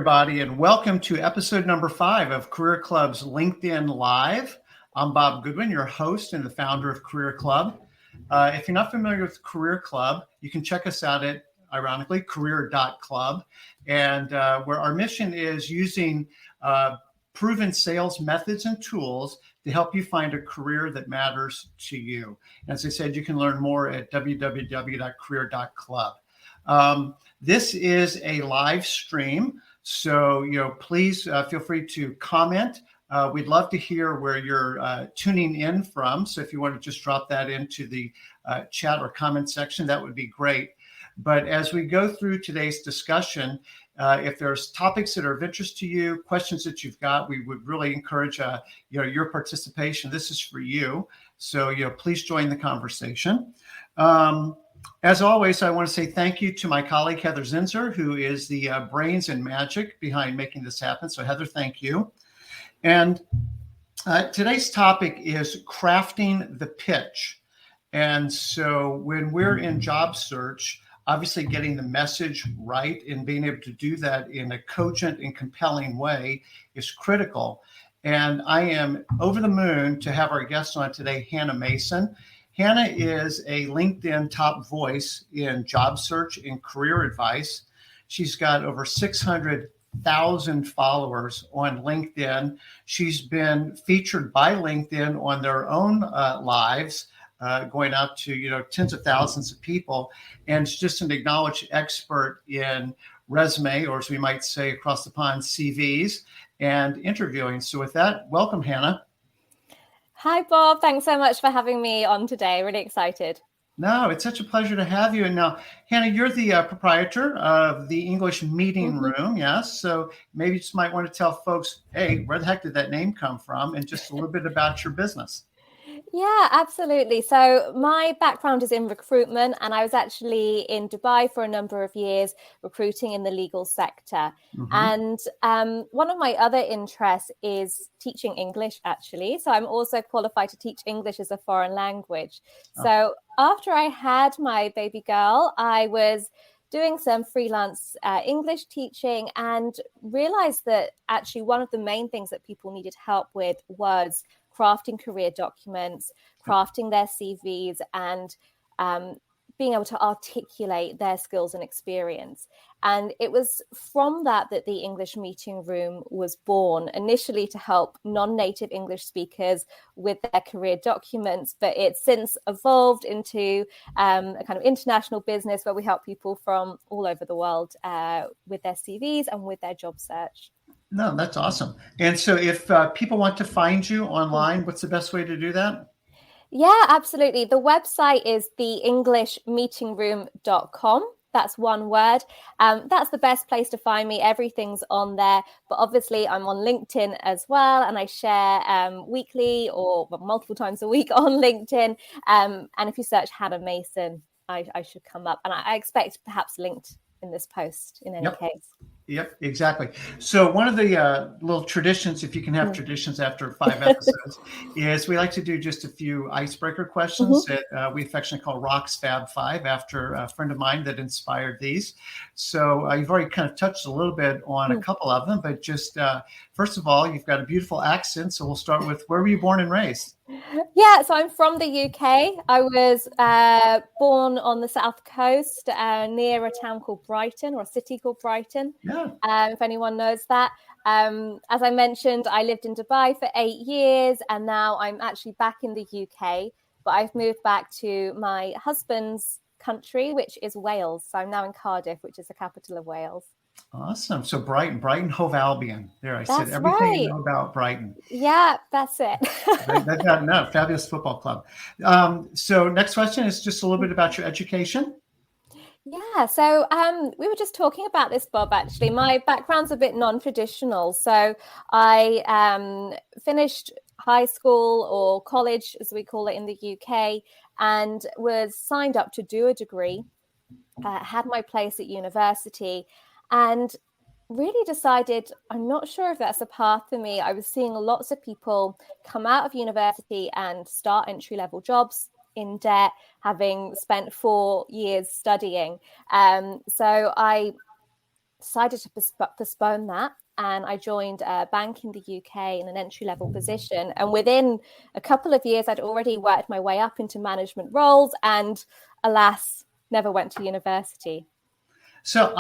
everybody, and welcome to episode number 5 of Career Club's LinkedIn Live. I'm Bob Goodwin, your host and the founder of Career Club. If you're not familiar with Career Club, you can check us out at, ironically, career.club, and where our mission is using proven sales methods and tools to help you find a career that matters to you. As I said, you can learn more at www.career.club. This is a live stream, so please feel free to comment. We'd love to hear where you're tuning in from. So if you want to just drop that into the chat or comment section, that would be great. But as we go through today's discussion, if there's topics that are of interest to you, questions that you've got, we would really encourage your participation. This is for you. So please join the conversation. As always, I want to say thank you to my colleague, Heather Zinzer, who is the brains and magic behind making this happen. So Heather, thank you. And today's topic is crafting the pitch. And so when we're in job search, obviously getting the message right and being able to do that in a cogent and compelling way is critical. And I am over the moon to have our guest on today, Hannah Mason. Hannah is a LinkedIn top voice in job search and career advice. She's got over 600,000 followers on LinkedIn. She's been featured by LinkedIn on their own lives, going out to tens of thousands of people, and is just an acknowledged expert in resume, or as we might say across the pond, CVs and interviewing. So with that, welcome, Hannah. Hi, Bob. Thanks so much for having me on today. Really excited. No, it's such a pleasure to have you. And now, Hannah, you're the proprietor of the English Meeting Room, yes? So maybe you just might want to tell folks, hey, where the heck did that name come from? And just a little bit about your business. Yeah, absolutely. So my background is in recruitment, and I was actually in Dubai for a number of years recruiting in the legal sector. And one of my other interests is teaching English, actually. So I'm also qualified to teach English as a foreign language. So after I had my baby girl, I was doing some freelance English teaching and realized that actually one of the main things that people needed help with was crafting career documents, crafting their CVs, and being able to articulate their skills and experience. And it was from that the English Meeting Room was born, initially to help non-native English speakers with their career documents, but it's since evolved into a kind of international business where we help people from all over the world with their CVs and with their job search. No, that's awesome. And so if people want to find you online, what's the best way to do that? Yeah, absolutely. The website is theenglishmeetingroom.com. That's one word. That's the best place to find me. Everything's on there. But obviously, I'm on LinkedIn as well. And I share weekly or multiple times a week on LinkedIn. And if you search Hannah Mason, I should come up. And I expect perhaps linked in this post in any case. Yep, exactly. So one of the little traditions, if you can have traditions after 5 episodes, is we like to do just a few icebreaker questions that we affectionately call Rocks Fab 5 after a friend of mine that inspired these. So you've already kind of touched a little bit on a couple of them, but just first of all, you've got a beautiful accent. So we'll start with, where were you born and raised? Yeah, so I'm from the UK. I was born on the south coast near a town called Brighton, or a city called Brighton, if anyone knows that. As I mentioned, I lived in Dubai for 8 years, and now I'm actually back in the UK, but I've moved back to my husband's country, which is Wales. So I'm now in Cardiff, which is the capital of Wales. Awesome. So Brighton, Hove Albion. There, I said everything you know about Brighton. Yeah, that's it. No, fabulous football club. So next question is just a little bit about your education. Yeah, so we were just talking about this, Bob, actually. My background's a bit non-traditional. So I finished high school, or college, as we call it in the UK, and was signed up to do a degree, had my place at university, and really decided I'm not sure if that's a path for me. I was seeing lots of people come out of university and start entry-level jobs in debt, having spent 4 years studying. So I decided to postpone that. And I joined a bank in the UK in an entry-level position. And within a couple of years, I'd already worked my way up into management roles and, alas, never went to university. So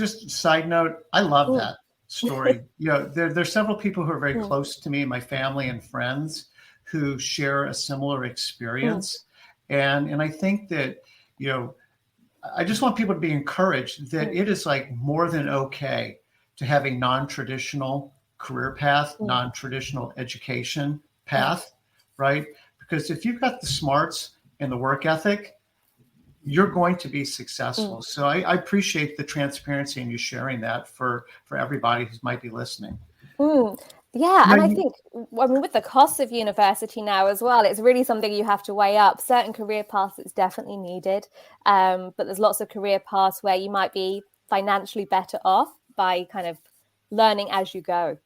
side note, I love that story. There's several people who are very close to me, my family and friends, who share a similar experience. And I think that, I just want people to be encouraged that it is like more than okay to have a non-traditional career path, non-traditional education path, right? Because if you've got the smarts and the work ethic, you're going to be successful. So I appreciate the transparency and you sharing that for everybody who might be listening. Yeah, and I think, with the cost of university now as well, it's really something you have to weigh up. Certain career paths, it's definitely needed. But there's lots of career paths where you might be financially better off by kind of learning as you go.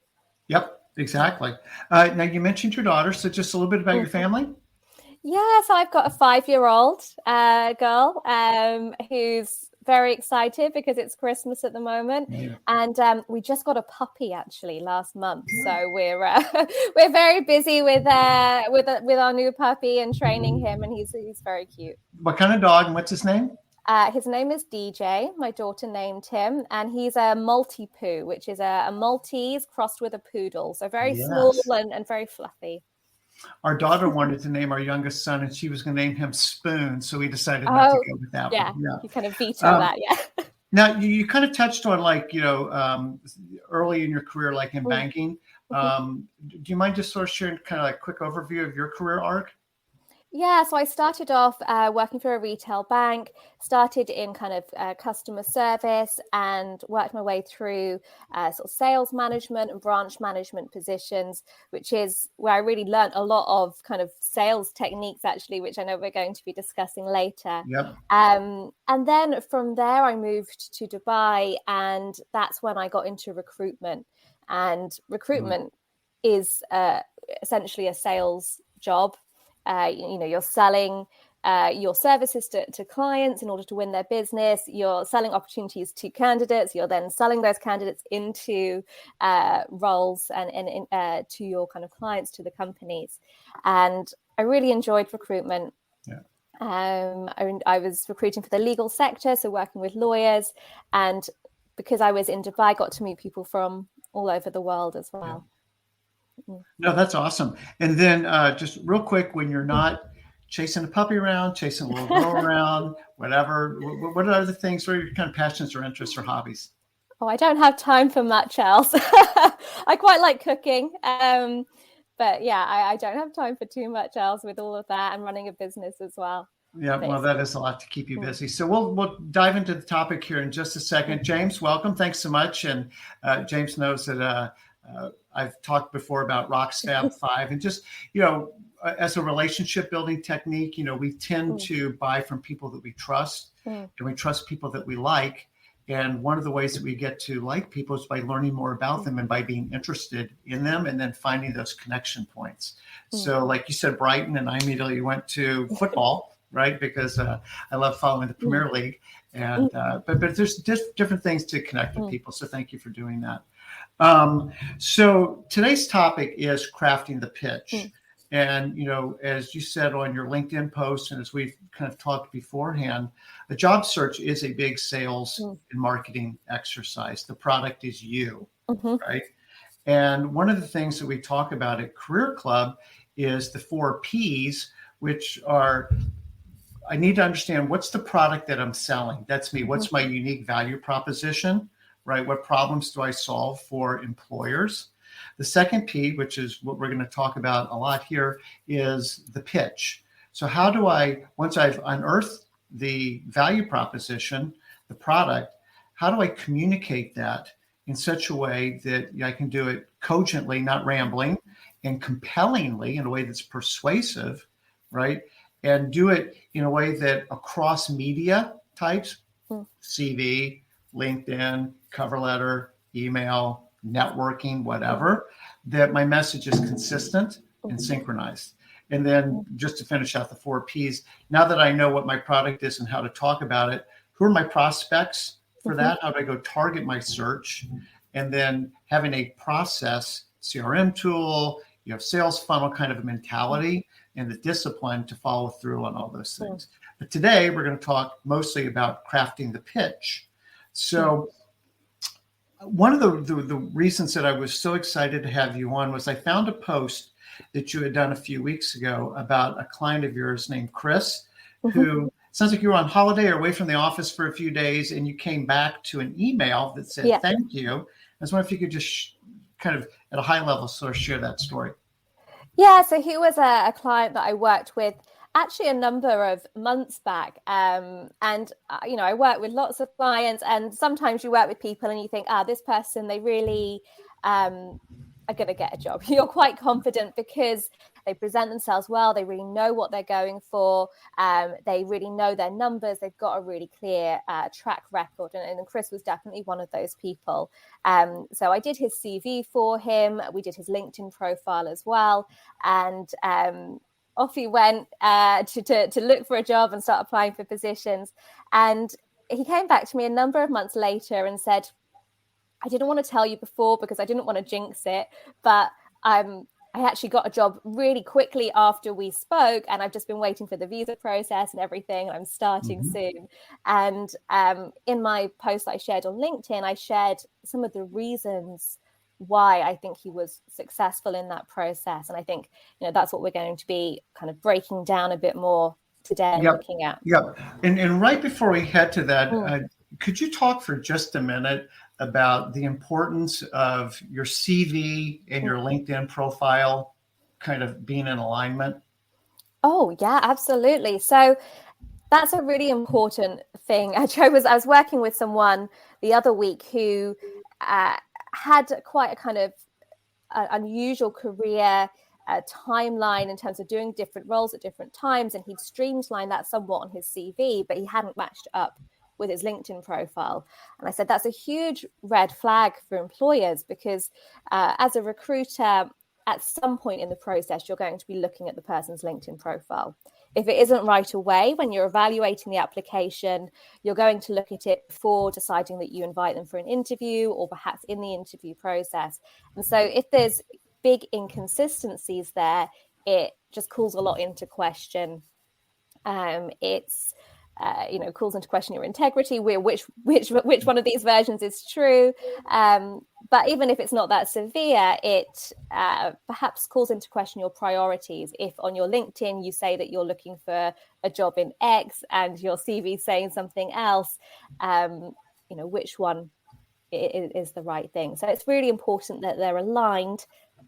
Yep, exactly. Now, you mentioned your daughter, so just a little bit about your family. Yeah, so I've got a 5-year-old girl who's very excited because it's Christmas at the moment, and we just got a puppy actually last month. So we're very busy with our new puppy and training him, and he's very cute. What kind of dog and what's his name? His name is DJ. My daughter named him, and he's a Maltipoo, which is a Maltese crossed with a poodle. So very small and very fluffy. Our daughter wanted to name our youngest son, and she was going to name him Spoon. So we decided not to go with that one. Yeah, you kind of veto that, yeah. Now, you kind of touched on early in your career, like in banking. Do you mind just sort of sharing kind of like a quick overview of your career arc? Yeah, so I started off working for a retail bank, started in kind of customer service and worked my way through sort of sales management and branch management positions, which is where I really learned a lot of kind of sales techniques, actually, which I know we're going to be discussing later. Yep. And then from there, I moved to Dubai, and that's when I got into recruitment. And recruitment is essentially a sales job. You're selling your services to clients in order to win their business. You're selling opportunities to candidates. You're then selling those candidates into roles and to your kind of clients, to the companies. And I really enjoyed recruitment. Yeah. I was recruiting for the legal sector, so working with lawyers. And because I was in Dubai, I got to meet people from all over the world as well. Yeah. No, that's awesome. And then just real quick, when you're not chasing a puppy around, chasing a little girl around, whatever, what are other things? What are your kind of passions or interests or hobbies? Oh, I don't have time for much else. I quite like cooking. But yeah, I don't have time for too much else with all of that and running a business as well. Yeah, well, that is a lot to keep you busy. So we'll dive into the topic here in just a second. James, welcome. Thanks so much. And James knows that I've talked before about RockStab 5 and just, as a relationship building technique, we tend to buy from people that we trust and we trust people that we like. And one of the ways that we get to like people is by learning more about them and by being interested in them and then finding those connection points. So like you said, Brighton, and I immediately went to football, right? Because I love following the Premier League. And but there's different things to connect with people. So thank you for doing that. So today's topic is crafting the pitch. And, as you said on your LinkedIn post, and as we've kind of talked beforehand, a job search is a big sales and marketing exercise. The product is you, right? And one of the things that we talk about at Career Club is the 4 Ps, which are, I need to understand what's the product that I'm selling. That's me. What's my unique value proposition? Right? What problems do I solve for employers? The second P, which is what we're going to talk about a lot here, is the pitch. So how do I, once I've unearthed the value proposition, the product, how do I communicate that in such a way that I can do it cogently, not rambling, and compellingly in a way that's persuasive, right? And do it in a way that across media types, CV, LinkedIn, cover letter, email, networking, whatever, that my message is consistent and synchronized. And then just to finish out the 4 Ps, now that I know what my product is and how to talk about it, who are my prospects for that? How do I go target my search? And then having a process, CRM tool, you have sales funnel kind of a mentality and the discipline to follow through on all those things. But today we're going to talk mostly about crafting the pitch. So one of the reasons that I was so excited to have you on was I found a post that you had done a few weeks ago about a client of yours named Chris, who sounds like you were on holiday or away from the office for a few days, and you came back to an email that said, thank you. I was wondering if you could just kind of at a high level sort of share that story. Yeah, so he was a client that I worked with actually a number of months back. I work with lots of clients, and sometimes you work with people and you think, this person, they really are going to get a job. You're quite confident because they present themselves well. They really know what they're going for. They really know their numbers. They've got a really clear track record. And Chris was definitely one of those people. So I did his CV for him. We did his LinkedIn profile as well. And off he went to look for a job and start applying for positions. And he came back to me a number of months later and said, I didn't want to tell you before because I didn't want to jinx it, but I actually got a job really quickly after we spoke, and I've just been waiting for the visa process and everything. I'm starting soon. And in my post I shared on LinkedIn, I shared some of the reasons why I think he was successful in that process. And I think, that's what we're going to be kind of breaking down a bit more today and looking at. Yep. And right before we head to that, could you talk for just a minute about the importance of your CV and your LinkedIn profile kind of being in alignment? Oh, yeah, absolutely. So that's a really important thing. I was working with someone the other week who had quite a kind of unusual career timeline in terms of doing different roles at different times. And he'd streamlined that somewhat on his CV, but he hadn't matched up with his LinkedIn profile. And I said, that's a huge red flag for employers because as a recruiter, at some point in the process, you're going to be looking at the person's LinkedIn profile. If it isn't right away, when you're evaluating the application, you're going to look at it before deciding that you invite them for an interview or perhaps in the interview process. And so if there's big inconsistencies there, it just calls a lot into question. Calls into question your integrity, which one of these versions is true. But even if it's not that severe, it perhaps calls into question your priorities. If on your LinkedIn you say that you're looking for a job in X and your CV saying something else, which one is the right thing. So it's really important that they're aligned.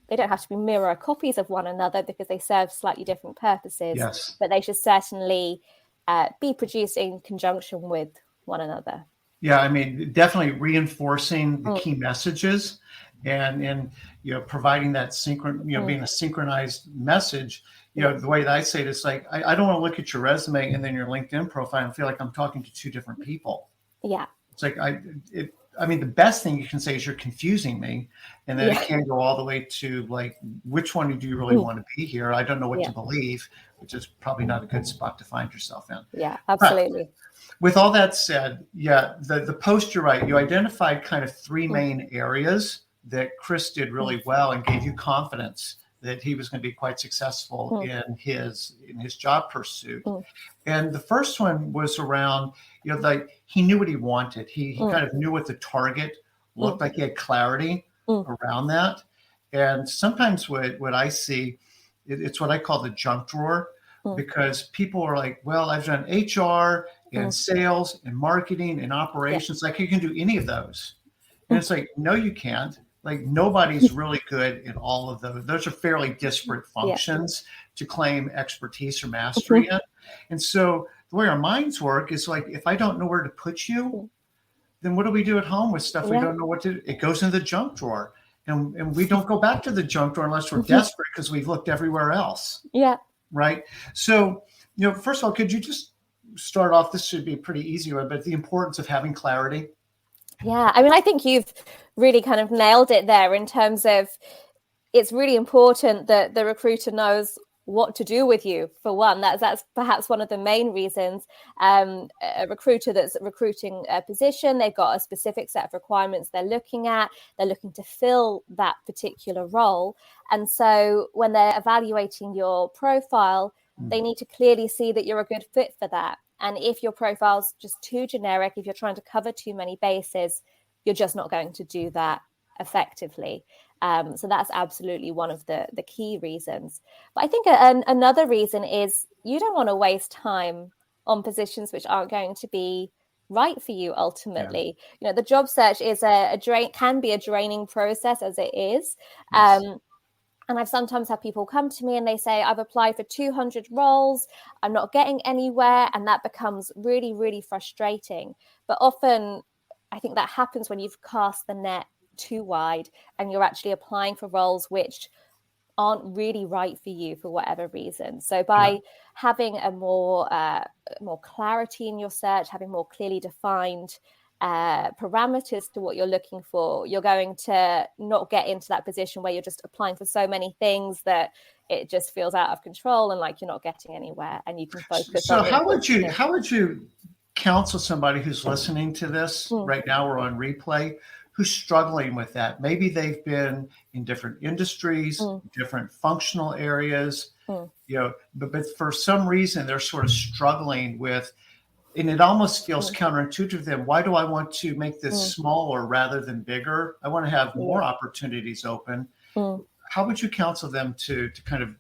They don't have to be mirror copies of one another because they serve slightly different purposes, but they should certainly be produced in conjunction with one another. Yeah, I mean, definitely reinforcing the key messages and providing that being a synchronized message. The way that I say it is like, I don't want to look at your resume and then your LinkedIn profile and feel like I'm talking to two different people. Yeah. It's like, the best thing you can say is you're confusing me. And then it can go all the way to like, which one do you really want to be here? I don't know what to believe, which is probably not a good spot to find yourself in. Yeah, absolutely. But with all that said, the post, you're right. You identified kind of three main areas that Chris did really well and gave you confidence that he was going to be quite successful in his job pursuit. And the first one was around, he knew what he wanted. He kind of knew what the target looked like. He had clarity around that. And sometimes what I see, it's what I call the junk drawer, because people are like, well, I've done HR and sales and marketing and operations. Like, you can do any of those. And it's like, no, you can't. Like, nobody's really good in all of those. Those are fairly disparate functions to claim expertise or mastery in. And so the way our minds work is like, if I don't know where to put you, then what do we do at home with stuff we don't know what to do? It goes in the junk drawer. And we don't go back to the junk drawer unless we're desperate because we've looked everywhere else. Yeah. Right. So, first of all, could you just start off? This should be a pretty easy one, but the importance of having clarity. Yeah. I think you've really kind of nailed it there in terms of it's really important that the recruiter knows what to do with you. For one, that's perhaps one of the main reasons. A recruiter that's recruiting a position, they've got a specific set of requirements they're looking at. They're looking to fill that particular role. And so when they're evaluating your profile, they need to clearly see that you're a good fit for that. And if your profile's just too generic, if you're trying to cover too many bases, you're just not going to do that effectively. So that's absolutely one of the key reasons. But I think another reason is you don't want to waste time on positions which aren't going to be right for you ultimately. Yeah. The job search is can be a draining process as it is. Yes. And I've sometimes had people come to me and they say, I've applied for 200 roles, I'm not getting anywhere. And that becomes really, really frustrating. But often I think that happens when you've cast the net too wide and you're actually applying for roles which aren't really right for you for whatever reason. So by having a more clarity in your search, having more clearly defined parameters to what you're looking for, you're going to not get into that position where you're just applying for so many things that it just feels out of control and like you're not getting anywhere, and you can focus. So how would you counsel somebody who's listening to this right now or on replay, who's struggling with that? Maybe they've been in different industries, different functional areas, but for some reason they're sort of struggling with, and it almost feels counterintuitive to them. Why do I want to make this smaller rather than bigger? I want to have more opportunities open. How would you counsel them to kind of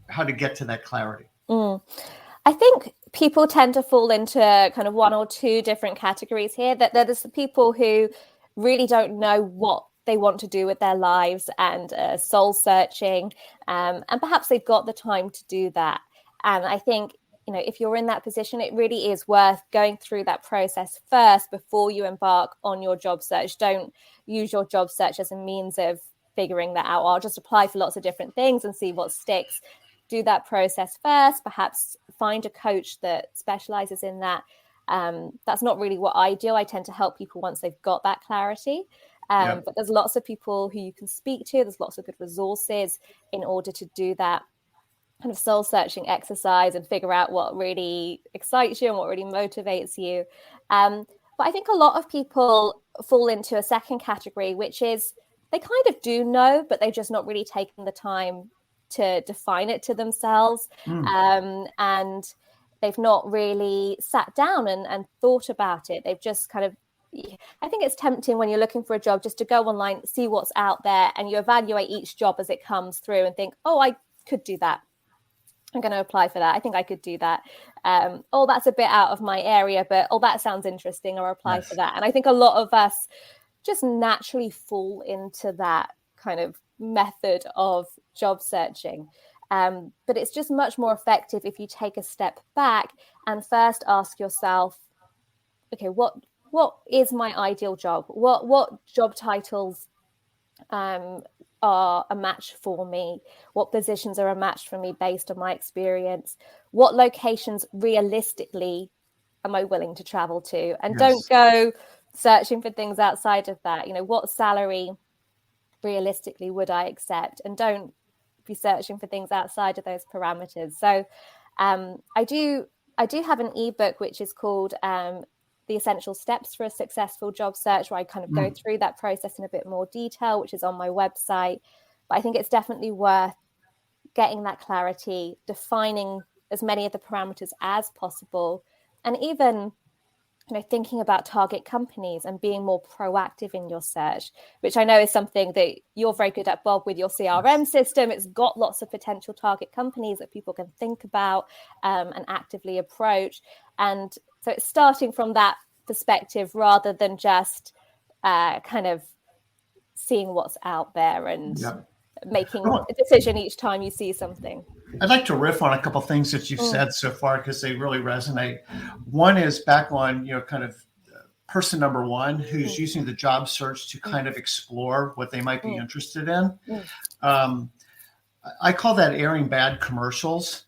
how to get to that clarity? I think people tend to fall into kind of one or two different categories here. That there's the people who really don't know what they want to do with their lives and soul searching, and perhaps they've got the time to do that. And I think, if you're in that position, it really is worth going through that process first before you embark on your job search. Don't use your job search as a means of figuring that out. I'll just apply for lots of different things and see what sticks. Do that process first, perhaps find a coach that specializes in that. That's not really what I do. I tend to help people once they've got that clarity. But there's lots of people who you can speak to. There's lots of good resources in order to do that kind of soul searching exercise and figure out what really excites you and what really motivates you. But I think a lot of people fall into a second category, which is they kind of do know, but they've just not really taken the time to define it to themselves. And they've not really sat down and thought about it. They've just kind of, I think it's tempting when you're looking for a job just to go online, see what's out there, and you evaluate each job as it comes through and think, oh, I could do that. I'm going to apply for that. I think I could do that. Oh, that's a bit out of my area, but that sounds interesting. I'll apply for that. And I think a lot of us just naturally fall into that kind of method of job searching. But it's just much more effective if you take a step back and first ask yourself, okay, what is my ideal job? What job titles are a match for me? What positions are a match for me based on my experience? What locations realistically am I willing to travel to? And don't go searching for things outside of that. What salary realistically would I accept? And don't be searching for things outside of those parameters. So I do have an ebook which is called The Essential Steps for a Successful Job Search, where I kind of go through that process in a bit more detail, which is on my website. But I think it's definitely worth getting that clarity, defining as many of the parameters as possible, and even thinking about target companies and being more proactive in your search, which I know is something that you're very good at, Bob, with your CRM system. It's got lots of potential target companies that people can think about and actively approach. And so it's starting from that perspective rather than just kind of seeing what's out there and making a decision each time you see something. I'd like to riff on a couple of things that you've said so far because they really resonate. One is back on, kind of person number one who's using the job search to kind of explore what they might be interested in. I call that airing bad commercials.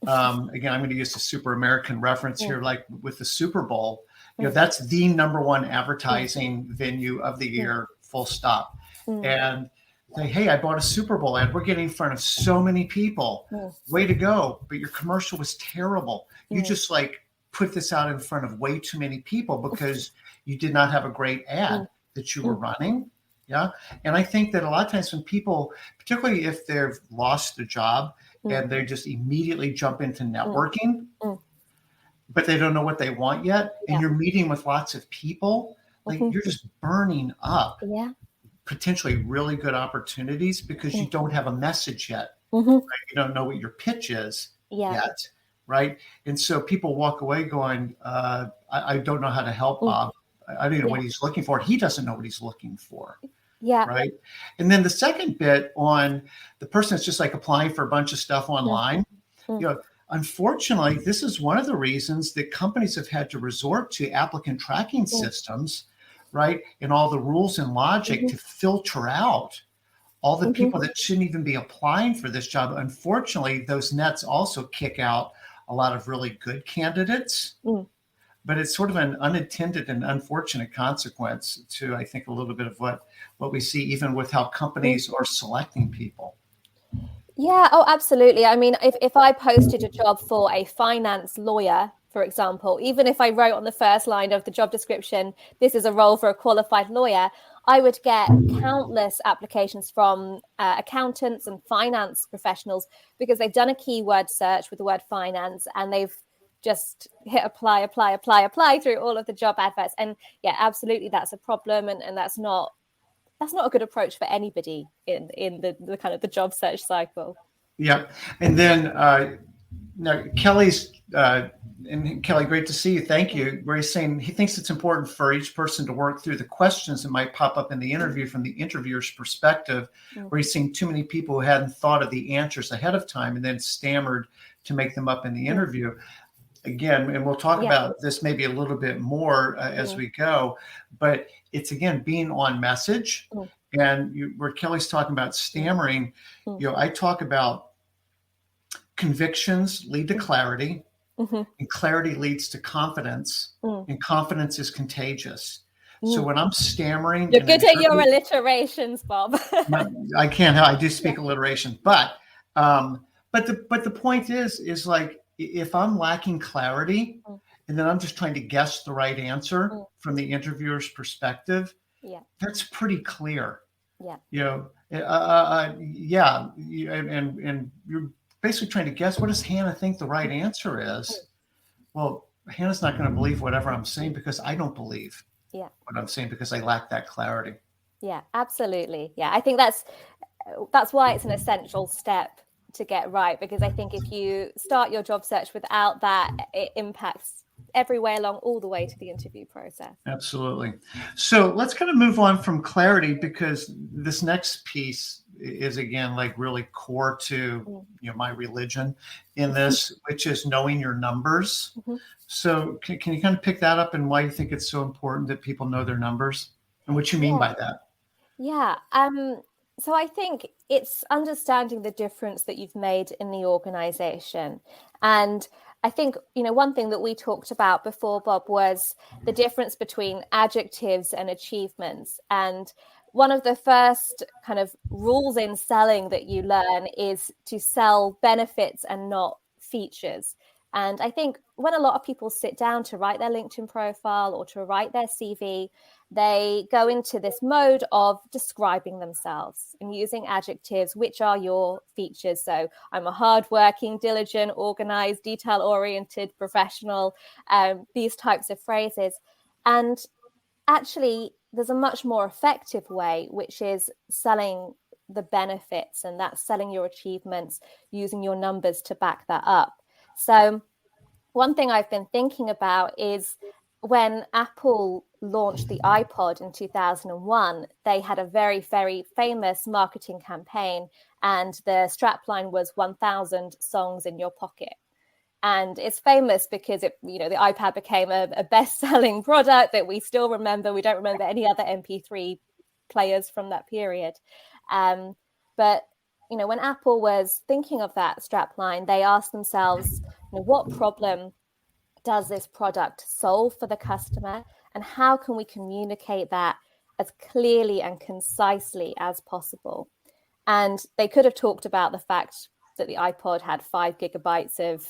Again, I'm going to use the super American reference here, like with the Super Bowl. That's the number one advertising venue of the year, full stop. And say, hey, I bought a Super Bowl ad. We're getting in front of so many people. Way to go. But your commercial was terrible. You just like put this out in front of way too many people because you did not have a great ad that you were running. Yeah. And I think that a lot of times when people, particularly if they've lost a job and they just immediately jump into networking, but they don't know what they want yet, and you're meeting with lots of people, like you're just burning up potentially really good opportunities because you don't have a message yet. Right? You don't know what your pitch is yet, right? And so people walk away going, I don't know how to help Bob. I don't know what he's looking for. He doesn't know what he's looking for. Yeah. Right. And then the second bit on the person that's just like applying for a bunch of stuff online, you know, unfortunately, this is one of the reasons that companies have had to resort to applicant tracking systems, right? And all the rules and logic to filter out all the people that shouldn't even be applying for this job. Unfortunately, those nets also kick out a lot of really good candidates. But it's sort of an unintended and unfortunate consequence to, I think, a little bit of what we see even with how companies are selecting people. Yeah, oh, absolutely. I mean, if I posted a job for a finance lawyer, for example, even if I wrote on the first line of the job description, this is a role for a qualified lawyer, I would get countless applications from accountants and finance professionals because they've done a keyword search with the word finance and they've just hit apply through all of the job adverts. And yeah, absolutely, that's a problem. And that's not a good approach for anybody in the kind of the job search cycle. Yeah. And then now Kelly's, and Kelly, great to see you. Thank you. Where he's saying he thinks it's important for each person to work through the questions that might pop up in the interview from the interviewer's perspective, where he's seen too many people who hadn't thought of the answers ahead of time and then stammered to make them up in the interview. Again, and we'll talk about this maybe a little bit more as we go, but it's, again, being on message. And where Kelly's talking about stammering, you know, I talk about convictions lead to clarity, and clarity leads to confidence, and confidence is contagious. So when I'm stammering, you're good at your alliterations, Bob. I can't. I do speak alliteration, but the point is like, if I'm lacking clarity and then I'm just trying to guess the right answer from the interviewer's perspective, that's pretty clear. You know, and you're basically trying to guess, what does Hannah think the right answer is? Well, Hannah's not going to believe whatever I'm saying because I don't believe what I'm saying because I lack that clarity. Yeah, absolutely. Yeah, I think that's why it's an essential step to get right, because I think if you start your job search without that, it impacts every way along, all the way to the interview process. Absolutely. So let's kind of move on from clarity, because this next piece is, again, like really core to my religion in this, which is knowing your numbers. So can you kind of pick that up and why you think it's so important that people know their numbers and what you mean by that? Yeah. So I think it's understanding the difference that you've made in the organization. And I think, one thing that we talked about before, Bob, was the difference between adjectives and achievements. And one of the first kind of rules in selling that you learn is to sell benefits and not features. And I think when a lot of people sit down to write their LinkedIn profile or to write their CV, they go into this mode of describing themselves and using adjectives, which are your features. So I'm a hardworking, diligent, organized, detail-oriented professional, these types of phrases. And actually, there's a much more effective way, which is selling the benefits, and that's selling your achievements, using your numbers to back that up. So one thing I've been thinking about is when Apple launched the iPod in 2001, they had a very, very famous marketing campaign, and the strapline was 1,000 songs in your pocket. And it's famous because the iPad became a best-selling product that we still remember. We don't remember any other MP3 players from that period. But when Apple was thinking of that strapline, they asked themselves, what problem does this product solve for the customer? And how can we communicate that as clearly and concisely as possible? And they could have talked about the fact that the iPod had 5 gigabytes of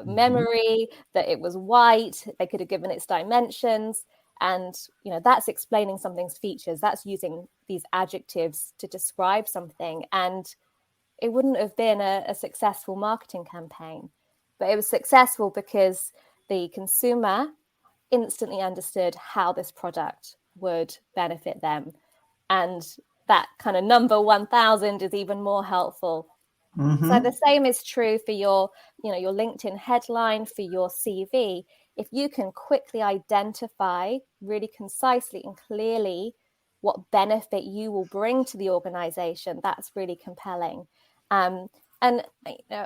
memory, that it was white. They could have given its dimensions. And, that's explaining something's features. That's using these adjectives to describe something. And it wouldn't have been a successful marketing campaign. But it was successful because the consumer instantly understood how this product would benefit them. And that kind of number 1000 is even more helpful. So the same is true for your LinkedIn headline, for your CV. If you can quickly identify really concisely and clearly what benefit you will bring to the organization, that's really compelling. And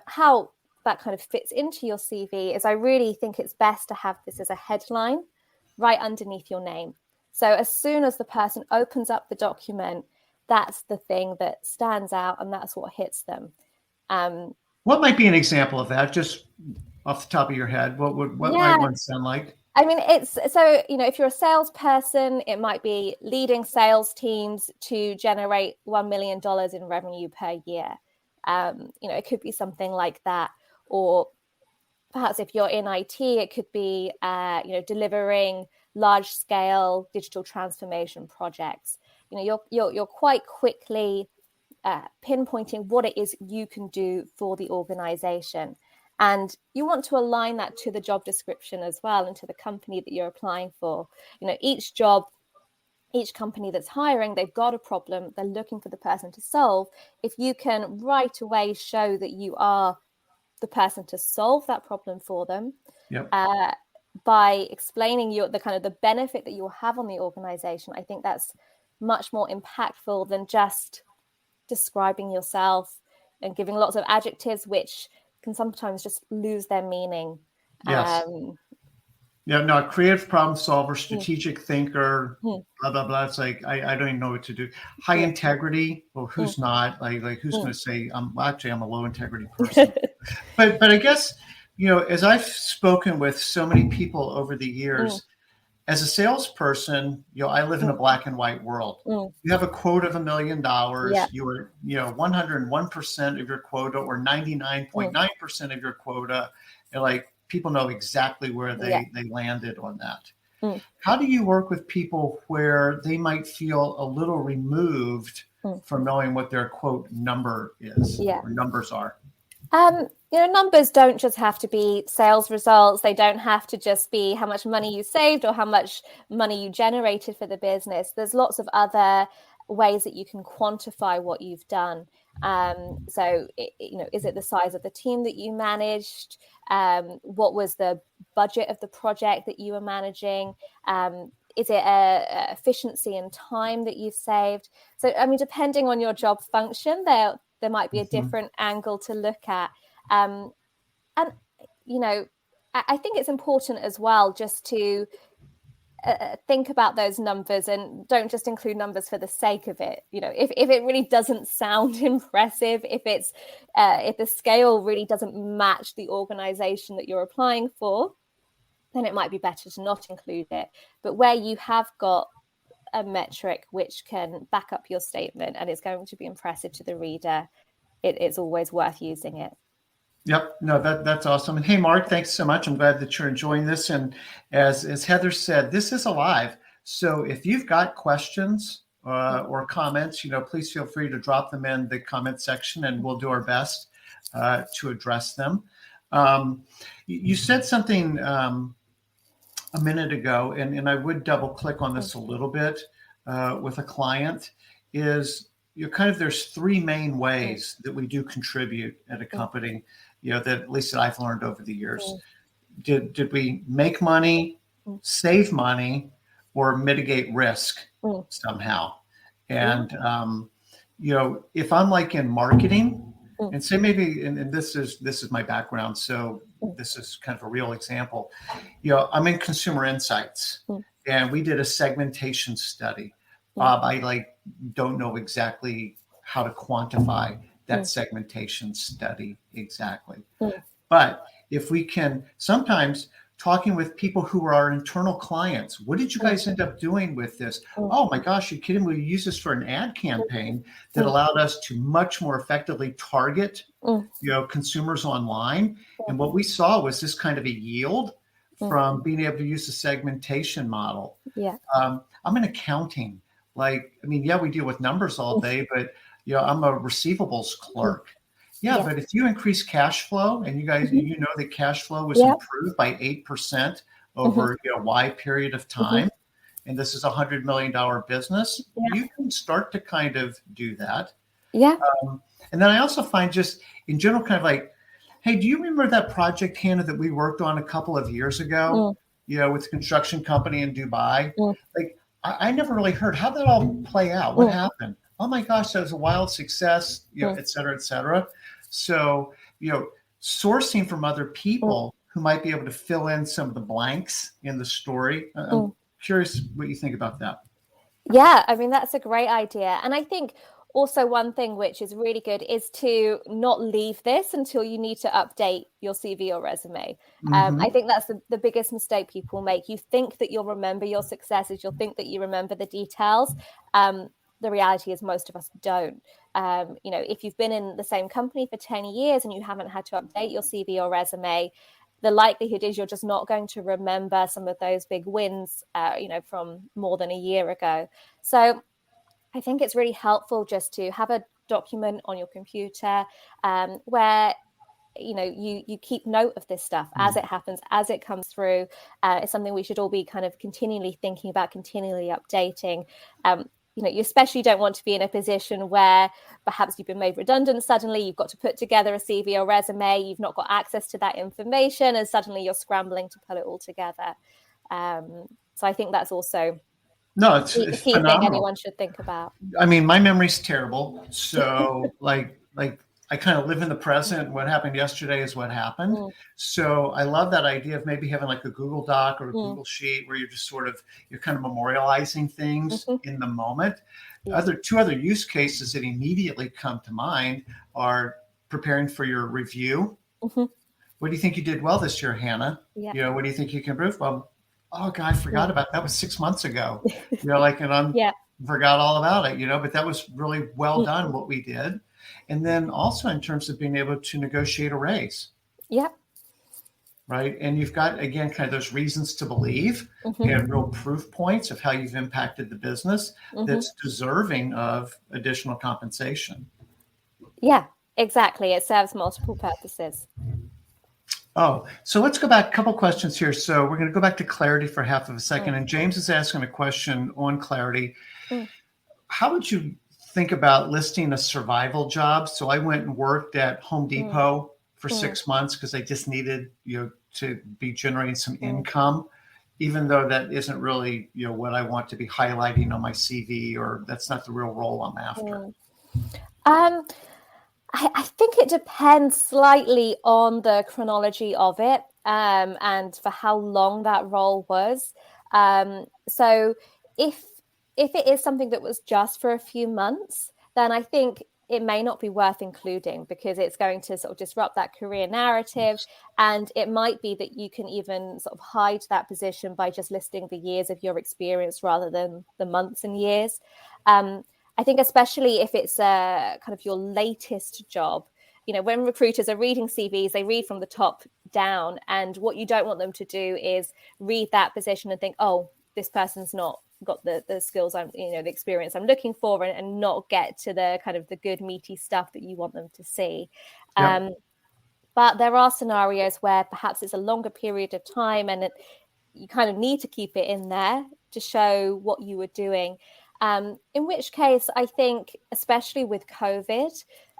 how that kind of fits into your CV is I really think it's best to have this as a headline right underneath your name. So as soon as the person opens up the document, that's the thing that stands out and that's what hits them. What might be an example of that, just off the top of your head? What might one sound like? I mean, it's so, if you're a salesperson, it might be leading sales teams to generate $1 million in revenue per year. It could be something like that. Or perhaps if you're in IT, it could be, delivering large scale digital transformation projects. You're quite quickly pinpointing what it is you can do for the organization. And you want to align that to the job description as well and to the company that you're applying for. Each company that's hiring, they've got a problem they're looking for the person to solve. If you can right away show that you are the person to solve that problem for them, by explaining the benefit that you'll have on the organization, I think that's much more impactful than just describing yourself and giving lots of adjectives, which can sometimes just lose their meaning. Yes. Creative problem solver, strategic thinker, blah, blah, blah. It's like, I don't even know what to do. High integrity. Well, who's not? Like who's going to say, I'm a low integrity person. but I guess, as I've spoken with so many people over the years, as a salesperson, I live in a black and white world. You have a quote of $1 million. You are, 101% of your quota or 99.9% of your quota. And like people know exactly where they landed on that. How do you work with people where they might feel a little removed from knowing what their quote number is or numbers are? Numbers don't just have to be sales results. They don't have to just be how much money you saved or how much money you generated for the business. There's lots of other ways that you can quantify what you've done. So, is it the size of the team that you managed? What was the budget of the project that you were managing? Is it efficiency and time that you've saved? So, I mean, depending on your job function, there might be a different angle to look at. And, I think it's important as well just to think about those numbers and don't just include numbers for the sake of it. If it really doesn't sound impressive, if the scale really doesn't match the organization that you're applying for, then it might be better to not include it. But where you have got a metric which can back up your statement and is going to be impressive to the reader, it's always worth using it. Yep. No, that's awesome. And hey, Mark, thanks so much. I'm glad that you're enjoying this. And as Heather said, this is alive. So if you've got questions or comments, please feel free to drop them in the comment section and we'll do our best to address them. You said something a minute ago, and I would double click on this a little bit with a client, is there's three main ways that we do contribute at a company, that at least that I've learned over the years. Did we make money, save money, or mitigate risk somehow? And, if I'm like in marketing and say maybe, and this is my background, so this is kind of a real example, I'm in consumer insights and we did a segmentation study. Bob, I don't know exactly how to quantify that segmentation study exactly. But if we can, sometimes talking with people who are our internal clients. What did you guys end up doing with this? Oh my gosh, you kidding me? We use this for an ad campaign that allowed us to much more effectively target, consumers online. And what we saw was this kind of a yield from being able to use the segmentation model. Yeah. I'm in accounting. We deal with numbers all day, but I'm a receivables clerk. Yeah, but if you increase cash flow, and you guys, that cash flow was improved by 8% over a wide period of time, and this is $100 million business, you can start to kind of do that. Yeah. And then I also find, just in general, kind of like, hey, do you remember that project, Hannah, that we worked on a couple of years ago? With the construction company in Dubai. Like, I never really heard how that all play out. What happened? Oh my gosh, that was a wild success, et cetera, et cetera. So, sourcing from other people who might be able to fill in some of the blanks in the story. I'm curious what you think about that. Yeah, I mean, that's a great idea. And I think also one thing which is really good is to not leave this until you need to update your CV or resume. I think that's the biggest mistake people make. You think that you'll remember your successes, you'll think that you remember the details. The reality is most of us don't. If you've been in the same company for 10 years and you haven't had to update your CV or resume, the likelihood is you're just not going to remember some of those big wins, from more than a year ago. So I think it's really helpful just to have a document on your computer where you keep note of this stuff as it happens, as it comes through. It's something we should all be kind of continually thinking about, continually updating. You especially don't want to be in a position where perhaps you've been made redundant suddenly, you've got to put together a CV or resume, you've not got access to that information, and suddenly you're scrambling to put it all together. So I think that's also it's the key phenomenal thing anyone should think about. I mean, my memory's terrible. So like I kind of live in the present. What happened yesterday is what happened. So I love that idea of maybe having like a Google Doc or a Google Sheet where you're just you're kind of memorializing things in the moment. Two other use cases that immediately come to mind are preparing for your review. What do you think you did well this year, Hannah? What do you think you can improve? Well, oh God, I forgot about that. Was 6 months ago. And I'm forgot all about it, but that was really well done what we did. And then also in terms of being able to negotiate a raise. Yeah. Right. And you've got, again, kind of those reasons to believe. You have real proof points of how you've impacted the business that's deserving of additional compensation. Yeah, exactly. It serves multiple purposes. Oh, so let's go back a couple questions here. So we're going to go back to Clarity for half of a second. And James is asking a question on Clarity. How would you think about listing a survival job? So I went and worked at Home Depot for 6 months because I just needed, to be generating some income, even though that isn't really, what I want to be highlighting on my CV, or that's not the real role I'm after. I think it depends slightly on the chronology of it and for how long that role was. So if it is something that was just for a few months, then I think it may not be worth including because it's going to sort of disrupt that career narrative. And it might be that you can even sort of hide that position by just listing the years of your experience rather than the months and years. I think especially if it's kind of your latest job, when recruiters are reading CVs, they read from the top down. And what you don't want them to do is read that position and think, oh, this person's not got the skills the experience I'm looking for, and not get to the kind of the good meaty stuff that you want them to see. But there are scenarios where perhaps it's a longer period of time and you kind of need to keep it in there to show what you were doing. In which case, I think, especially with COVID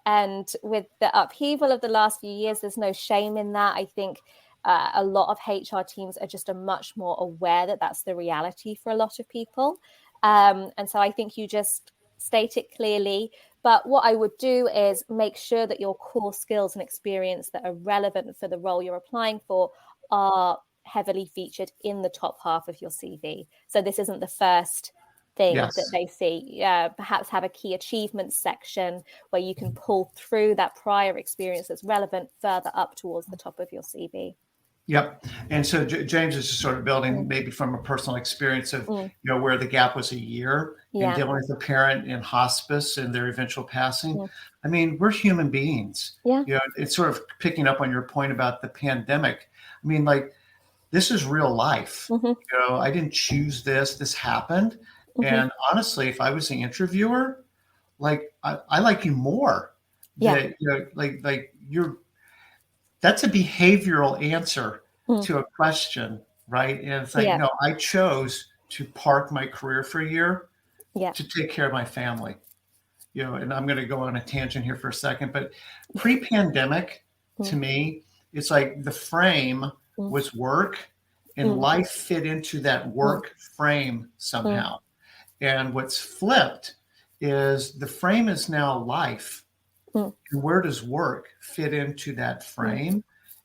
and with the upheaval of the last few years, there's no shame in that. I think a lot of HR teams are just much more aware that that's the reality for a lot of people. And so I think you just state it clearly. But what I would do is make sure that your core skills and experience that are relevant for the role you're applying for are heavily featured in the top half of your CV. So this isn't the first thing that they see. Perhaps have a key achievements section where you can pull through that prior experience that's relevant further up towards the top of your CV. Yep. And so James is just sort of building maybe from a personal experience of, where the gap was a year in Yeah. dealing with a parent in hospice and their eventual passing. Mm. I mean, we're human beings. Yeah. It's sort of picking up on your point about the pandemic. I mean, like, this is real life. I didn't choose this. This happened. And honestly, if I was the interviewer, like, I like you more. Yeah. Like you're, that's a behavioral answer to a question, right? And it's like, Yeah. I chose to park my career for a year Yeah. to take care of my family. And I'm going to go on a tangent here for a second, but pre-pandemic, to me, it's like the frame was work and life fit into that work frame somehow. And what's flipped is the frame is now life. And where does work fit into that frame?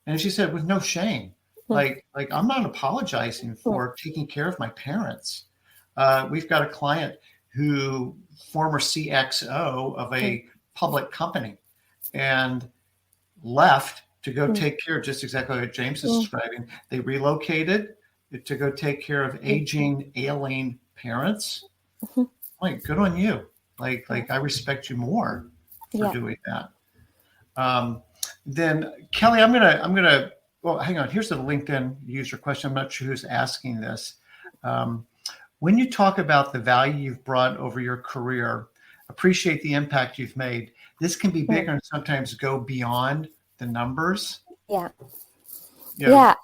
And as you said, with no shame, like I'm not apologizing for taking care of my parents. We've got a client who former CXO of a public company and left to go take care of just exactly what James is describing. They relocated to go take care of aging, ailing parents. Like, good on you. Like I respect you more for doing that. Then Kelly, I'm gonna. Well, hang on. Here's the LinkedIn user question. I'm not sure who's asking this. When you talk about the value you've brought over your career, appreciate the impact you've made. This can be bigger and sometimes go beyond the numbers. Yeah,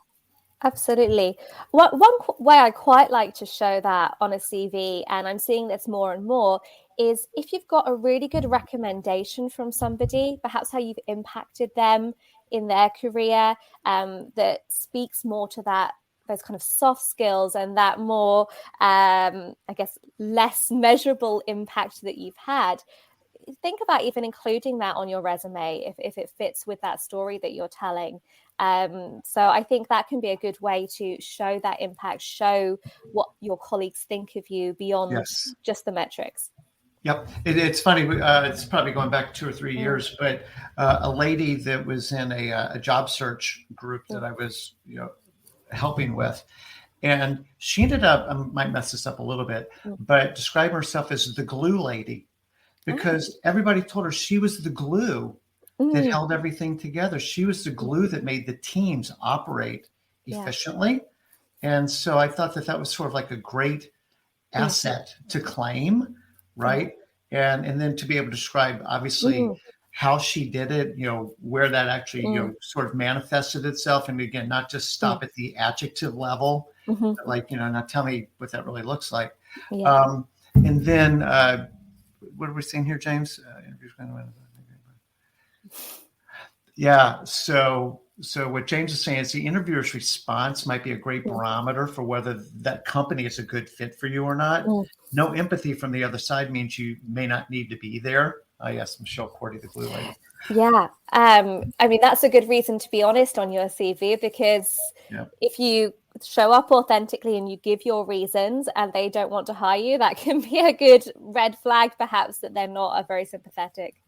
absolutely. One way I quite like to show that on a CV, and I'm seeing this more and more, is if you've got a really good recommendation from somebody, perhaps how you've impacted them in their career, that speaks more to those kind of soft skills and that more, I guess, less measurable impact that you've had. Think about even including that on your resume if it fits with that story that you're telling. So I think that can be a good way to show that impact, show what your colleagues think of you beyond just the metrics. Yep. It's funny. It's probably going back 2 or 3 years, but a lady that was in a job search group that I was, helping with, and she ended up, I might mess this up a little bit, but described herself as the glue lady because everybody told her she was the glue that held everything together. She was the glue that made the teams operate efficiently. And so I thought that was sort of like a great asset to claim. Right. And then to be able to describe, obviously, how she did it, where that actually, sort of manifested itself. And again, not just stop at the adjective level, but like, now tell me what that really looks like. And then what are we seeing here, James? So what James is saying is the interviewer's response might be a great barometer for whether that company is a good fit for you or not. No empathy from the other side means you may not need to be there. Yes, Michelle Cordy, the glue lady. Yeah. I mean, that's a good reason to be honest on your CV, because if you show up authentically and you give your reasons and they don't want to hire you, that can be a good red flag, perhaps, that they're not a very sympathetic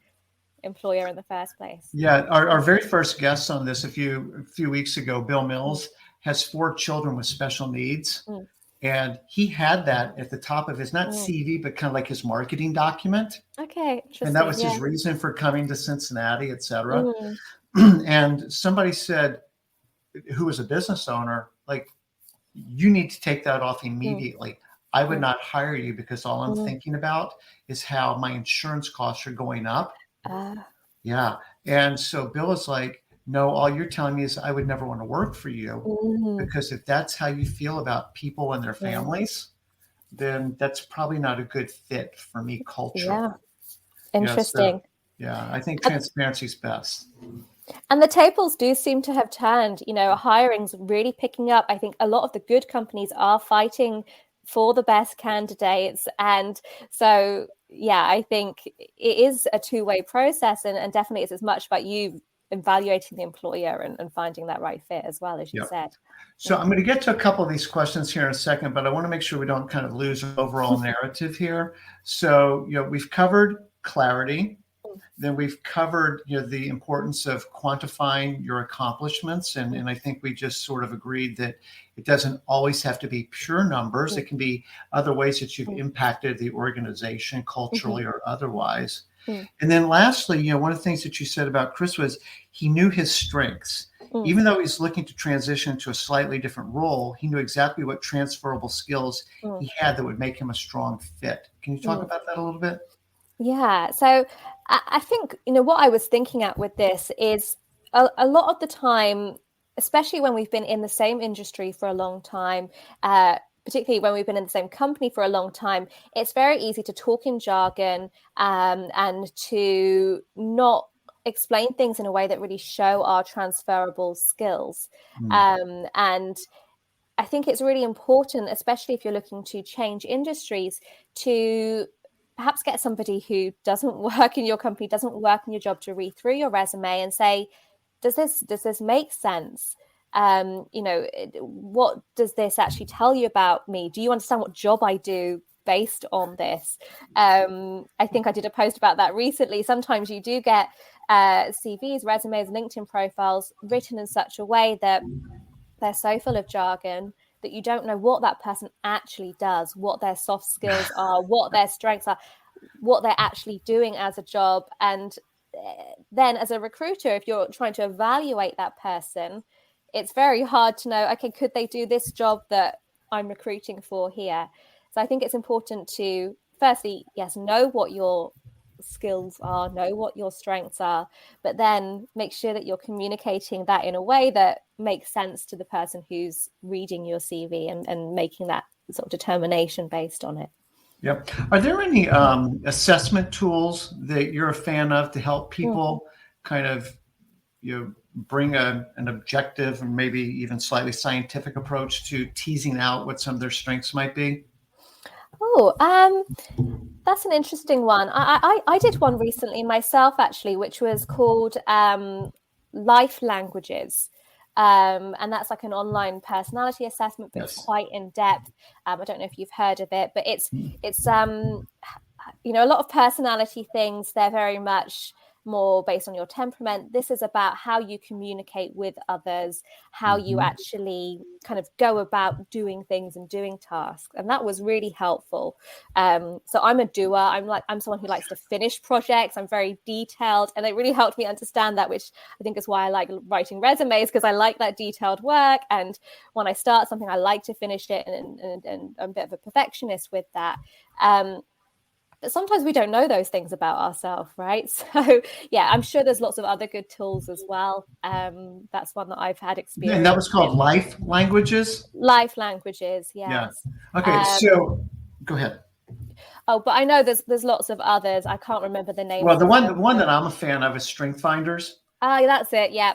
employer in the first place. Yeah, our very first guest on this a few weeks ago, Bill Mills, has 4 children with special needs. And he had that at the top of his, not CV, but kind of like his marketing document. Okay, interesting. And that was his reason for coming to Cincinnati, et cetera. And somebody said, who was a business owner, like, you need to take that off immediately. I would not hire you because all I'm thinking about is how my insurance costs are going up. And so Bill is like, no, all you're telling me is I would never want to work for you because if that's how you feel about people and their families, then that's probably not a good fit for me culturally. Interesting. I think transparency is best. And the tables do seem to have turned. Hiring's really picking up. I think a lot of the good companies are fighting for the best candidates. And so, I think it is a two-way process, and definitely it's as much about you evaluating the employer and finding that right fit as well, as you said. So I'm going to get to a couple of these questions here in a second, but I want to make sure we don't kind of lose our overall narrative here. So, we've covered clarity, then we've covered, the importance of quantifying your accomplishments. And I think we just sort of agreed that it doesn't always have to be pure numbers. It can be other ways that you've impacted the organization culturally or otherwise. And then lastly, one of the things that you said about Chris was he knew his strengths. Even though he's looking to transition to a slightly different role, he knew exactly what transferable skills he had that would make him a strong fit. Can you talk about that a little bit? Yeah. So I think, what I was thinking at with this is a lot of the time, especially when we've been in the same industry for a long time, particularly when we've been in the same company for a long time, it's very easy to talk in jargon and to not explain things in a way that really show our transferable skills. And I think it's really important, especially if you're looking to change industries, to perhaps get somebody who doesn't work in your company, doesn't work in your job, to read through your resume and say, does this make sense? What does this actually tell you about me? Do you understand what job I do based on this? I think I did a post about that recently. Sometimes you do get CVs, resumes, LinkedIn profiles written in such a way that they're so full of jargon that you don't know what that person actually does, what their soft skills are, what their strengths are, what they're actually doing as a job. And then as a recruiter, if you're trying to evaluate that person, it's very hard to know, okay, could they do this job that I'm recruiting for here? So I think it's important to, firstly, yes, know what your skills are, know what your strengths are, but then make sure that you're communicating that in a way that makes sense to the person who's reading your CV and making that sort of determination based on it. Yep. Are there any assessment tools that you're a fan of to help people kind of bring an objective and maybe even slightly scientific approach to teasing out what some of their strengths might be? That's an interesting one. I did one recently myself, actually, which was called Life Languages. And that's like an online personality assessment, but it's quite in depth. I don't know if you've heard of it, but it's a lot of personality things. They're very much more based on your temperament. This is about how you communicate with others, how you actually kind of go about doing things and doing tasks. And that was really helpful. So I'm a doer. I'm someone who likes to finish projects. I'm very detailed, and it really helped me understand that, which I think is why I like writing resumes, because I like that detailed work. And when I start something, I like to finish it, and I'm a bit of a perfectionist with that. But sometimes we don't know those things about ourselves, right? So, yeah, I'm sure there's lots of other good tools as well. That's one that I've had experience. And that was called Life Languages? Life Languages, yes. Yeah. Okay, so go ahead. Oh, but I know there's lots of others. I can't remember the name. Well, the one that I'm a fan of is Strength Finders. Oh, that's it. Yeah.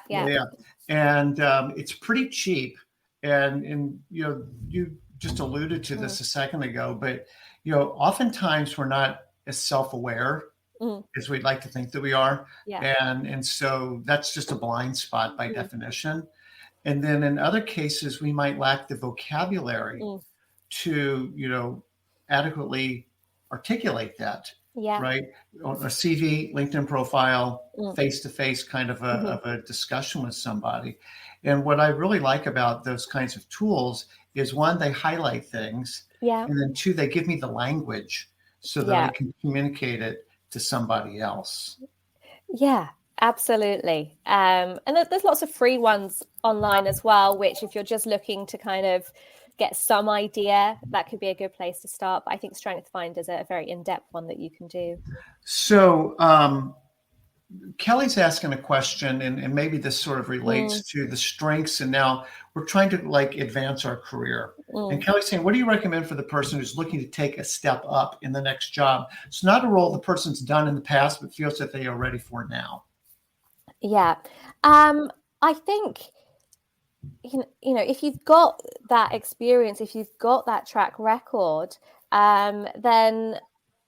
And it's pretty cheap. And you just alluded to this a second ago, but oftentimes we're not as self-aware as we'd like to think that we are. Yeah. And so that's just a blind spot by definition. And then in other cases, we might lack the vocabulary to, adequately articulate that. Yeah. Right. On a CV, LinkedIn profile, face-to-face kind of a discussion with somebody. And what I really like about those kinds of tools is, one, they highlight things. Yeah. And then two, they give me the language so that I can communicate it to somebody else. Yeah, absolutely. And there's lots of free ones online as well, which if you're just looking to kind of get some idea, that could be a good place to start. But I think Strength Finder is a very in-depth one that you can do. So Kelly's asking a question, and maybe this sort of relates to the strengths. And now we're trying to advance our career. And Kelly's saying, what do you recommend for the person who's looking to take a step up in the next job? It's not a role the person's done in the past, but feels that they are ready for now. Yeah. I think, if you've got that experience, if you've got that track record, then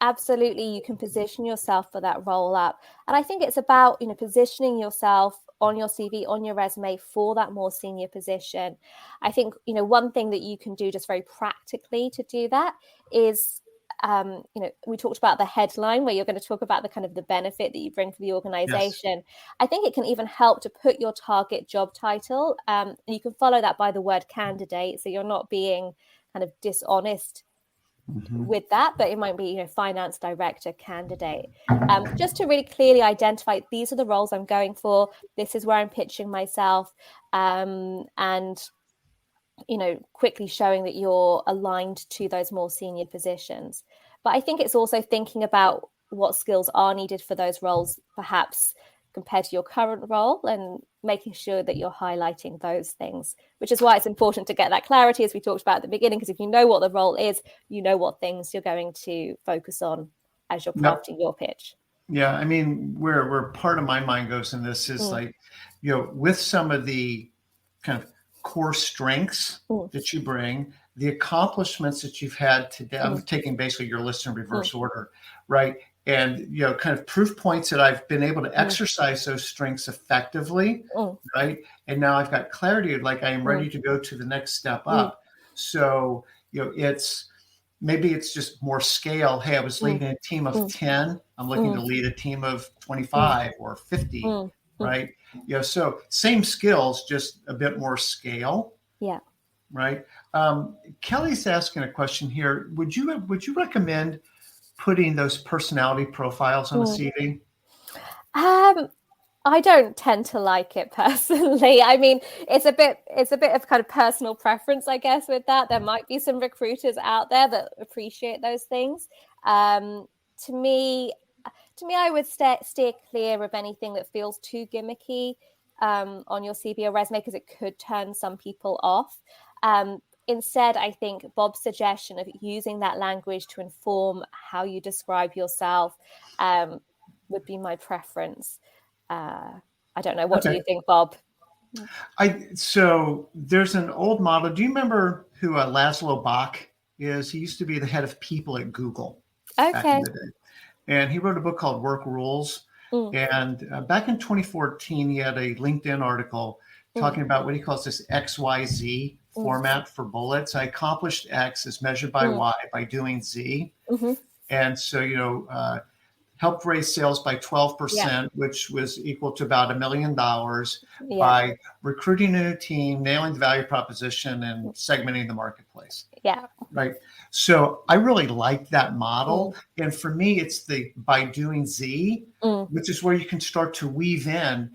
absolutely you can position yourself for that roll up. And I think it's about, positioning yourself on your CV, on your resume for that more senior position. I think, one thing that you can do just very practically to do that is we talked about the headline where you're going to talk about the kind of the benefit that you bring for the organization. Yes. I think it can even help to put your target job title, and you can follow that by the word candidate. So you're not being kind of dishonest with that, but it might be, finance director candidate, just to really clearly identify these are the roles I'm going for. This is where I'm pitching myself, and quickly showing that you're aligned to those more senior positions. But I think it's also thinking about what skills are needed for those roles, perhaps compared to your current role, and making sure that you're highlighting those things, which is why it's important to get that clarity, as we talked about at the beginning, because if you know what the role is, you know what things you're going to focus on as you're crafting your pitch. Yeah, I mean, where part of my mind goes in this is with some of the kind of core strengths that you bring, the accomplishments that you've had today. I'm taking basically your list in reverse order, right? And, kind of proof points that I've been able to exercise those strengths effectively, right? And now I've got clarity, like I am ready to go to the next step up. So, maybe it's just more scale. Hey, I was leading a team of 10. I'm looking to lead a team of 25 or 50, right? So same skills, just a bit more scale. Yeah. Right. Kelly's asking a question here. Would you recommend putting those personality profiles on a CV? I don't tend to like it personally. I mean, it's a bit of kind of personal preference, I guess, with that. There might be some recruiters out there that appreciate those things. To me, I would steer clear of anything that feels too gimmicky on your CV or resume, because it could turn some people off. Instead, I think Bob's suggestion of using that language to inform how you describe yourself would be my preference. I don't know. What do you think, Bob? So there's an old model. Do you remember who Laszlo Bock is? He used to be the head of people at Google. Back in the day. And he wrote a book called Work Rules. And back in 2014, he had a LinkedIn article talking about what he calls this XYZ format for bullets. I accomplished X is measured by Y by doing Z. And so, helped raise sales by 12%, which was equal to about $1 million by recruiting a new team, nailing the value proposition, and segmenting the marketplace. Yeah. Right. So I really like that model. And for me, it's the by doing Z, which is where you can start to weave in,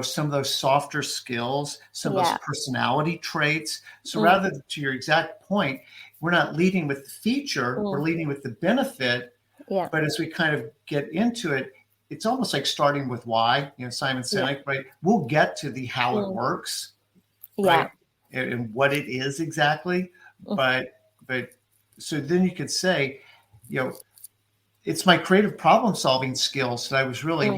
some of those softer skills, some of those personality traits. So rather than, to your exact point, we're not leading with the feature, we're leading with the benefit. Yeah. But as we kind of get into it, it's almost like starting with why, Simon Sinek, right? We'll get to the how it works, right? And what it is exactly. But so then you could say, it's my creative problem solving skills that I was really,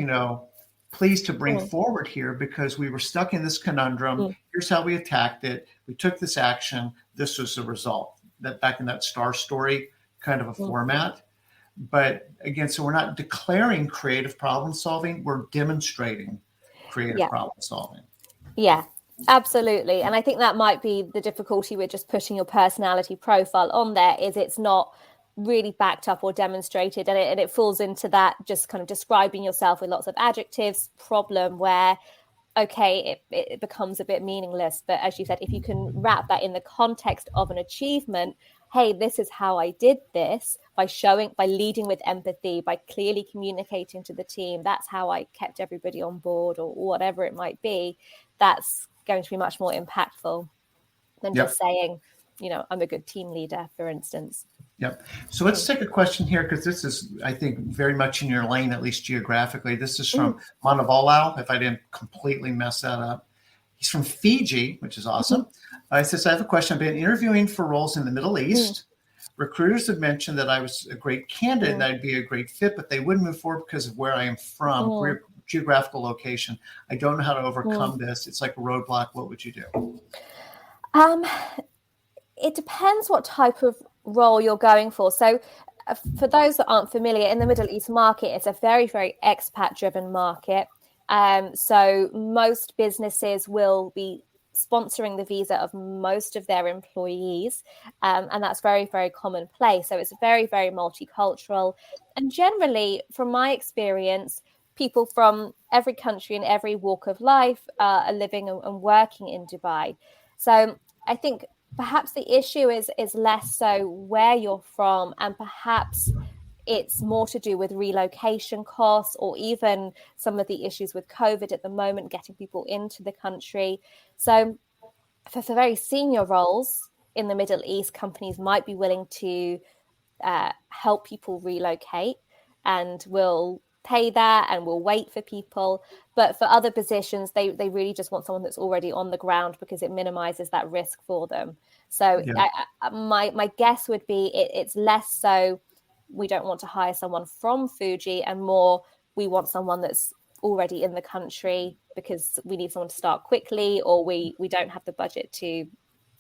pleased to bring forward here, because we were stuck in this conundrum. Here's how we attacked it. We took this action. This was the result. That back in that STAR story kind of a format. But again, so we're not declaring creative problem solving, we're demonstrating creative problem solving. Yeah, absolutely. And I think that might be the difficulty with just putting your personality profile on there, is it's not really backed up or demonstrated. And it falls into that just kind of describing yourself with lots of adjectives problem where, okay, it becomes a bit meaningless. But as you said, if you can wrap that in the context of an achievement, hey, this is how I did this, by leading with empathy, by clearly communicating to the team, that's how I kept everybody on board, or whatever it might be, that's going to be much more impactful than just saying, I'm a good team leader, for instance. Yep. So let's take a question here, because this is, I think, very much in your lane, at least geographically. This is from Manavala, if I didn't completely mess that up. He's from Fiji, which is awesome. He says, I have a question. I've been interviewing for roles in the Middle East. Recruiters have mentioned that I was a great candidate and I'd be a great fit, but they wouldn't move forward because of where I am from, geographical location. I don't know how to overcome this. It's like a roadblock. What would you do? It depends what type of role you're going for. So for those that aren't familiar, in the Middle East market, it's a very, very expat-driven market. So most businesses will be sponsoring the visa of most of their employees. And that's very, very commonplace. So it's very, very multicultural. And generally, from my experience, people from every country and every walk of life are living and working in Dubai. So I think perhaps the issue is less so where you're from, and perhaps it's more to do with relocation costs, or even some of the issues with COVID at the moment, getting people into the country. So for very senior roles in the Middle East, companies might be willing to help people relocate and will pay that and will wait for people. But for other positions, they really just want someone that's already on the ground, because it minimizes that risk for them. So my guess would be it's less so we don't want to hire someone from Fuji, and more we want someone that's already in the country because we need someone to start quickly, or we don't have the budget to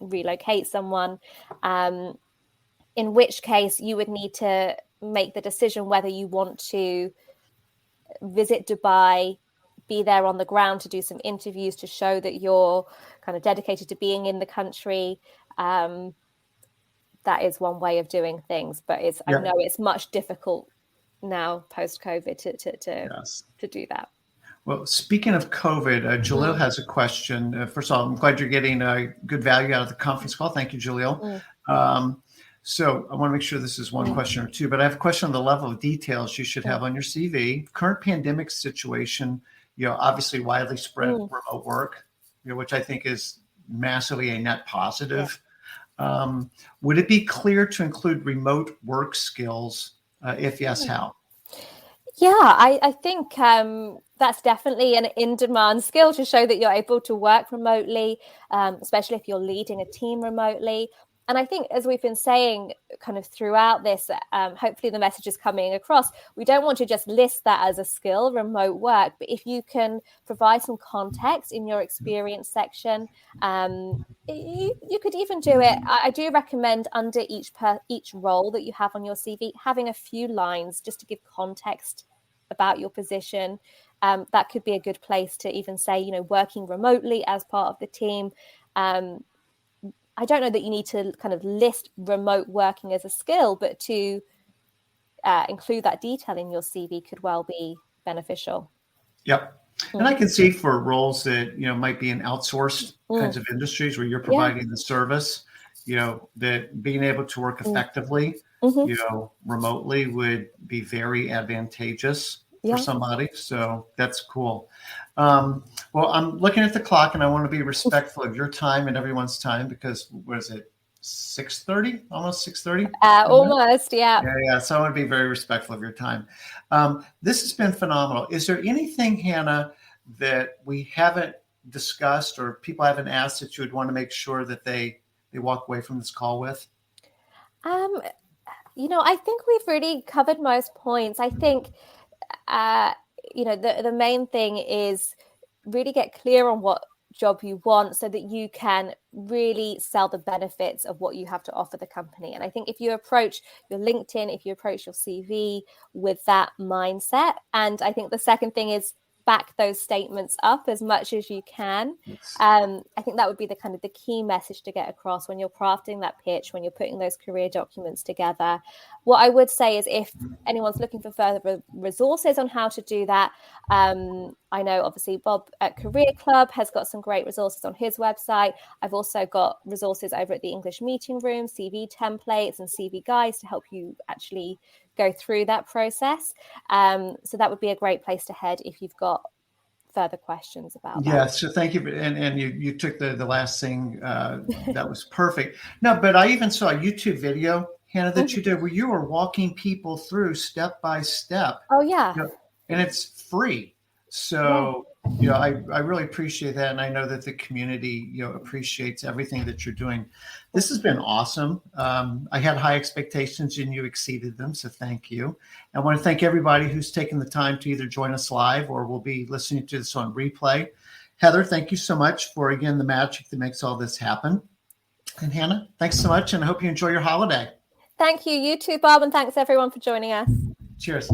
relocate someone. In which case you would need to make the decision whether you want to visit Dubai, be there on the ground to do some interviews to show that you're kind of dedicated to being in the country. That is one way of doing things, but I know it's much difficult now post-COVID to do that. Well, speaking of COVID, Jalil has a question. First of all, I'm glad you're getting good value out of the conference call. Thank you, Jalil. So I want to make sure this is one question or two, but I have a question on the level of details you should have on your CV. Current pandemic situation, obviously widely spread remote work, which I think is massively a net positive. Would it be clear to include remote work skills? If yes, how? Yeah, I think that's definitely an in-demand skill to show that you're able to work remotely, especially if you're leading a team remotely. And I think, as we've been saying kind of throughout this, hopefully the message is coming across. We don't want to just list that as a skill, remote work, but if you can provide some context in your experience section, you could even do it. I do recommend under each role that you have on your CV, having a few lines just to give context about your position. That could be a good place to even say, working remotely as part of the team. I don't know that you need to kind of list remote working as a skill, but to include that detail in your CV could well be beneficial. Yep. And I can see for roles that, might be in outsourced kinds of industries where you're providing the service, that being able to work effectively, remotely would be very advantageous for somebody. So that's cool. Well, I'm looking at the clock and I want to be respectful of your time and everyone's time, because what is it? 6:30, almost 6:30. Almost, yeah. So I want to be very respectful of your time. This has been phenomenal. Is there anything, Hannah, that we haven't discussed or people haven't asked that you would want to make sure that they walk away from this call with? I think we've really covered most points. I think, the main thing is really get clear on what job you want so that you can really sell the benefits of what you have to offer the company. And I think if you approach your LinkedIn, if you approach your CV with that mindset, and I think the second thing is back those statements up as much as you can. I think that would be the key message to get across when you're crafting that pitch, when you're putting those career documents together. What I would say is, if anyone's looking for further resources on how to do that, I know obviously Bob at Career Club has got some great resources on his website. I've also got resources over at the English Meeting Room, CV templates and CV guides to help you actually go through that process. So that would be a great place to head if you've got further questions about that. Yeah, so thank you. And you took the last thing, that was perfect. No, but I even saw a YouTube video, Hannah, that you did where you were walking people through step by step. Oh, yeah. And it's free. So, I really appreciate that. And I know that the community, appreciates everything that you're doing. This has been awesome. I had high expectations and you exceeded them. So thank you. I want to thank everybody who's taken the time to either join us live or will be listening to this on replay. Heather, thank you so much for, again, the magic that makes all this happen. And Hannah, thanks so much. And I hope you enjoy your holiday. Thank you. You too, Bob. And thanks everyone for joining us. Cheers.